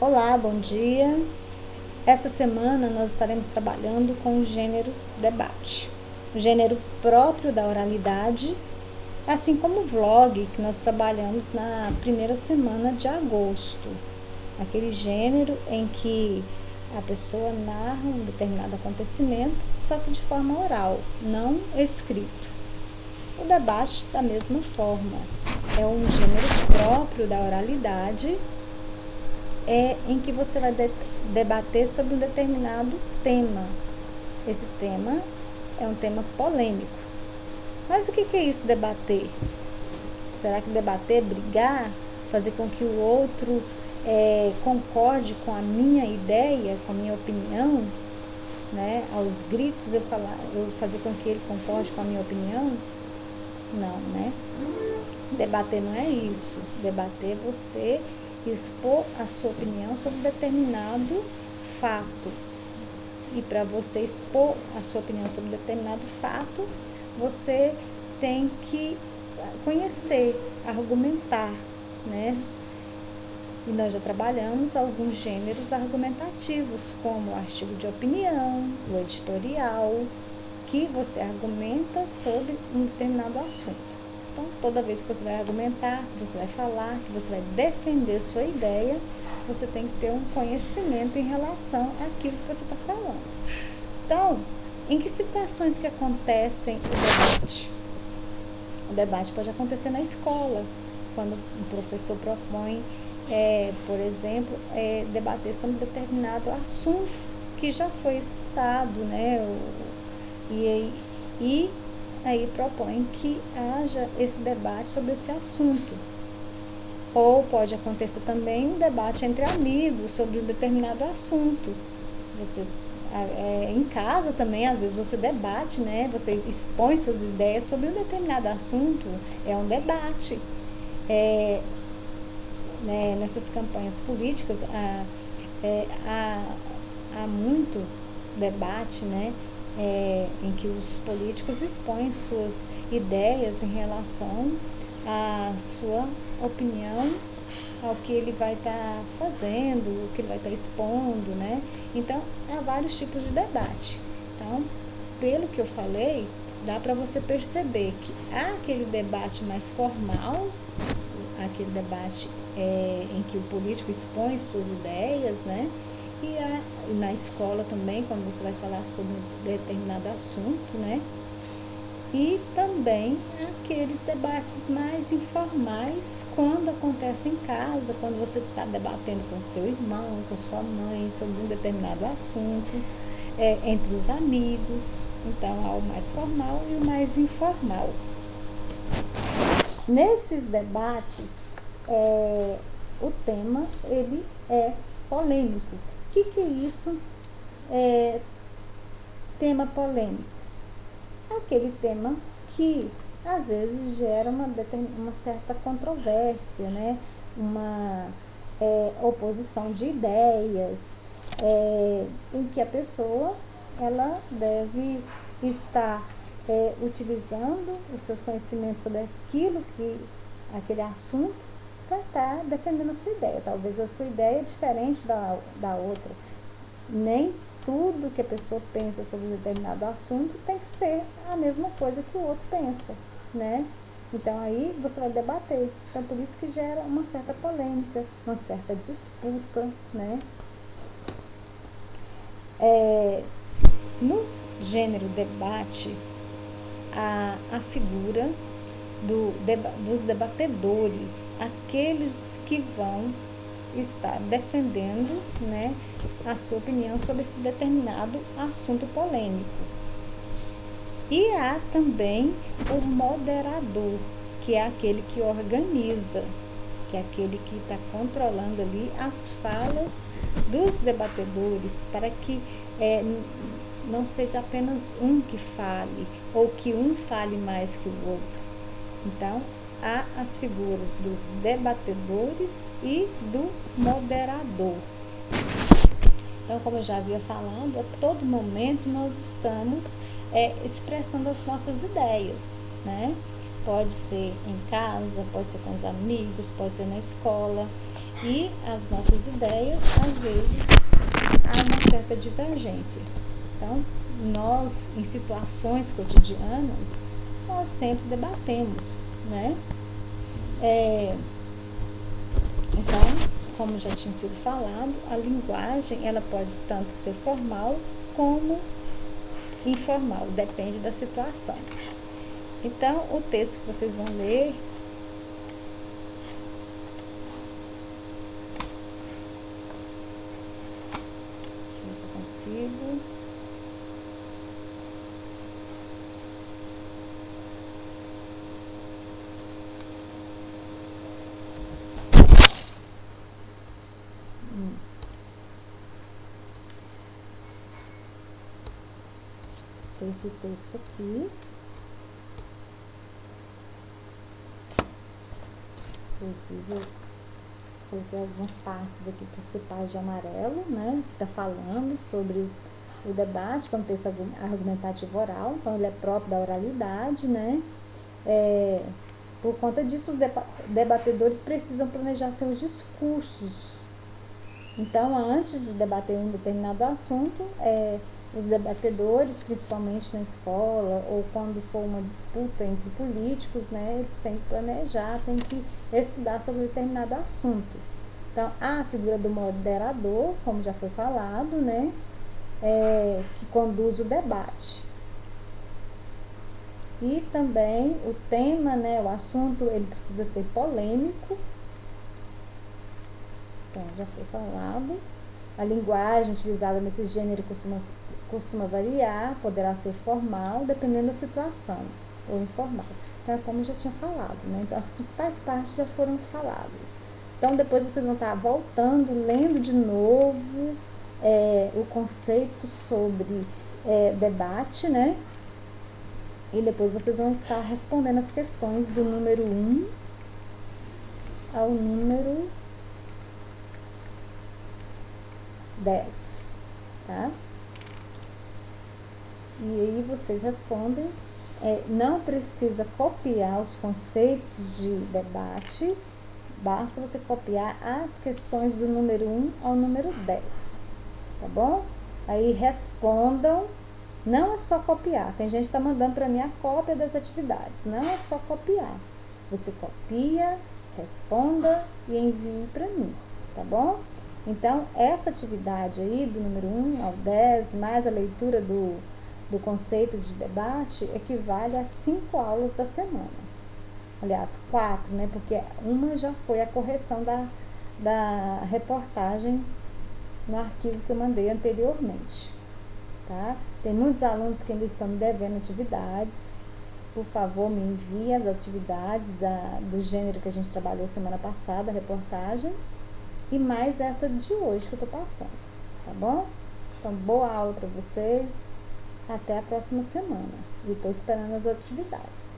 Olá, bom dia. Essa semana nós estaremos trabalhando com o gênero debate, o gênero próprio da oralidade, assim como o vlog que nós trabalhamos na primeira semana de agosto. Aquele gênero em que a pessoa narra um determinado acontecimento, só que de forma oral, não escrito. O debate, da mesma forma, é um gênero próprio da oralidade, em que você vai debater sobre um determinado tema. Esse tema é um tema polêmico. Mas o que é isso, debater? Será que debater é brigar? Fazer com que o outro concorde com a minha ideia, com a minha opinião? Né? Aos gritos eu fazer com que ele concorde com a minha opinião? Não, né? Debater não é isso. Debater é você expor a sua opinião sobre determinado fato. E para você expor a sua opinião sobre determinado fato, você tem que conhecer, argumentar, né? E nós já trabalhamos alguns gêneros argumentativos, como o artigo de opinião, o editorial, que você argumenta sobre um determinado assunto. Então, toda vez que você vai argumentar, que você vai falar, que você vai defender sua ideia, você tem que ter um conhecimento em relação àquilo que você está falando. Então, em que situações que acontecem o debate? O debate pode acontecer na escola, quando um professor propõe, por exemplo, debater sobre um determinado assunto que já foi estudado, né? E aí propõe que haja esse debate sobre esse assunto. Ou pode acontecer também um debate entre amigos sobre um determinado assunto. Em casa também, às vezes você debate, né? Você expõe suas ideias sobre um determinado assunto. É um debate. Nessas campanhas políticas há muito debate, né? Em que os políticos expõem suas ideias em relação à sua opinião, ao que ele vai estar fazendo, o que ele vai estar expondo, né? Então, há vários tipos de debate. Então, pelo que eu falei, dá para você perceber que há aquele debate mais formal, aquele debate em que o político expõe suas ideias, né? E na escola também, quando você vai falar sobre um determinado assunto, né? E também aqueles debates mais informais, quando acontece em casa, quando você está debatendo com seu irmão, com sua mãe, sobre um determinado assunto, entre os amigos. Então, há o mais formal e o mais informal. Nesses debates, o tema ele é polêmico. O que é isso? Tema polêmico. Aquele tema que às vezes gera uma certa controvérsia, né? Uma oposição de ideias, em que a pessoa ela deve estar utilizando os seus conhecimentos sobre aquele assunto, para estar defendendo a sua ideia. Talvez a sua ideia é diferente da outra. Nem tudo que a pessoa pensa sobre um determinado assunto tem que ser a mesma coisa que o outro pensa, né? Então aí você vai debater. Então por isso que gera uma certa polêmica, uma certa disputa, né? No gênero debate, a figura dos debatedores, aqueles que vão estar defendendo, né, a sua opinião sobre esse determinado assunto polêmico. E há também o moderador, que é aquele que organiza, que é aquele que está controlando ali as falas dos debatedores, para que não seja apenas um que fale, ou que um fale mais que o outro. Então, há as figuras dos debatedores e do moderador. Então, como eu já havia falado, a todo momento nós estamos expressando as nossas ideias, né? Pode ser em casa, pode ser com os amigos, pode ser na escola. E as nossas ideias, às vezes, há uma certa divergência. Então, nós, em situações cotidianas, nós sempre debatemos, né? Então, como já tinha sido falado, a linguagem, ela pode tanto ser formal como informal, depende da situação. Então, o texto que vocês vão ler, deixa eu ver se eu consigo. Esse texto aqui. Inclusive, eu coloquei algumas partes aqui principais de amarelo, né? Que está falando sobre o debate, que é um texto argumentativo oral, então ele é próprio da oralidade, né? Por conta disso, os debatedores precisam planejar seus discursos. Então, antes de debater um determinado assunto, os debatedores, principalmente na escola, ou quando for uma disputa entre políticos, né, eles têm que planejar, têm que estudar sobre determinado assunto. Então, há a figura do moderador, como já foi falado, né, que conduz o debate. E também o tema, né, o assunto, ele precisa ser polêmico. Então, já foi falado. A linguagem utilizada nesse gênero costuma variar, poderá ser formal, dependendo da situação, ou informal. Então, como eu já tinha falado, né? Então, as principais partes já foram faladas. Então, depois vocês vão estar voltando, lendo de novo o conceito sobre debate, né? E depois vocês vão estar respondendo as questões do número 1 ao número 10, tá? E aí vocês respondem. Não precisa copiar os conceitos de debate, basta você copiar as questões do número 1 ao número 10, tá bom? Aí respondam. Não é só copiar. Tem gente que está mandando para mim a cópia das atividades. Não é só copiar. Você copia, responda e envie para mim, tá bom? Então, essa atividade aí, do número 1 ao 10, mais a leitura do conceito de debate, equivale a 5 aulas da semana. Aliás, 4, né? Porque uma já foi a correção da reportagem no arquivo que eu mandei anteriormente, tá? Tem muitos alunos que ainda estão me devendo atividades. Por favor, me enviem as atividades do gênero que a gente trabalhou semana passada, a reportagem, e mais essa de hoje que eu tô passando, tá bom? Então, boa aula para vocês, até a próxima semana, e tô esperando as atividades.